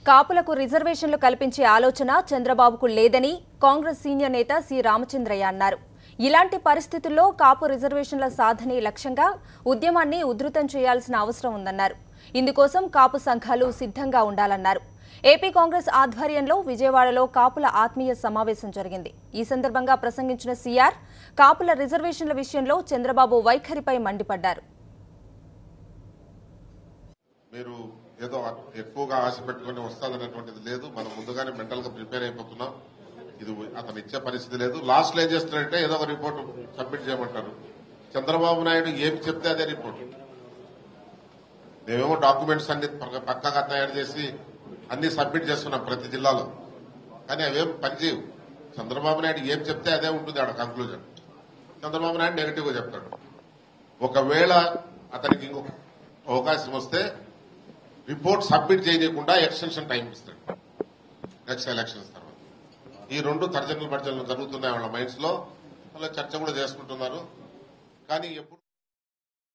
కాపులకు రిజర్వేషన్లు కల్పించే ఆలోచన చంద్రబాబుకు లేదని కాంగ్రెస్ సీనియర్ నేత సి రామచంద్రయ్య అన్నారు. ఇలాంటి పరిస్థితుల్లో కాపు రిజర్వేషన్ల సాధనే లక్ష్యంగా ఉద్యమాన్ని ఉధృతం చేయాల్సిన అవసరం ఉందన్నారు. ఇందుకోసం కాపు సంఘాలు సిద్ధంగా ఉండాలన్నారు. ఏపీ కాంగ్రెస్ ఆధ్వర్యంలో విజయవాడలో కాపుల ఆత్మీయ సమావేశం జరిగింది. ఈ సందర్భంగా ప్రసంగించిన సీఆర్ కాపుల రిజర్వేషన్ల విషయంలో చంద్రబాబు వైఖరిపై మండిపడ్డారు. మీరు ఏదో ఎక్కువగా ఆశ పెట్టుకుని వస్తాదనేటువంటిది లేదు. మనం ముందుగానే మెంటల్ గా ప్రిపేర్ అయిపోతున్నాం. ఇది అతను ఇచ్చే పరిస్థితి లేదు. లాస్ట్ లో ఏం చేస్తున్నారంటే ఏదో ఒక రిపోర్ట్ సబ్మిట్ చేయమంటారు. చంద్రబాబు నాయుడు ఏమి చెప్తే అదే రిపోర్ట్. మేమేమో డాక్యుమెంట్స్ అన్ని పక్కాగా తయారు చేసి అన్ని సబ్మిట్ చేస్తున్నాం ప్రతి జిల్లాలో. కానీ అవేం పనిచేయవు. చంద్రబాబు నాయుడు ఏం చెప్తే అదే ఉంటుంది ఆడ కంక్లూజన్. చంద్రబాబు నాయుడు నెగిటివ్ గా చెప్తాడు. ఒకవేళ అతనికి ఇంకొక అవకాశం వస్తే రిపోర్ట్ సబ్మిట్ చేయకుండా ఎక్స్టెన్షన్ టైం ఇస్తాడు నెక్స్ట్ ఎలక్షన్స్ తర్వాత. ఈ రెండు తర్జనలు భర్జనలు జరుగుతున్నాయి వాళ్ళ మైండ్స్ లో. వాళ్ళ చర్చ కూడా చేసుకుంటున్నారు. కానీ ఎప్పుడు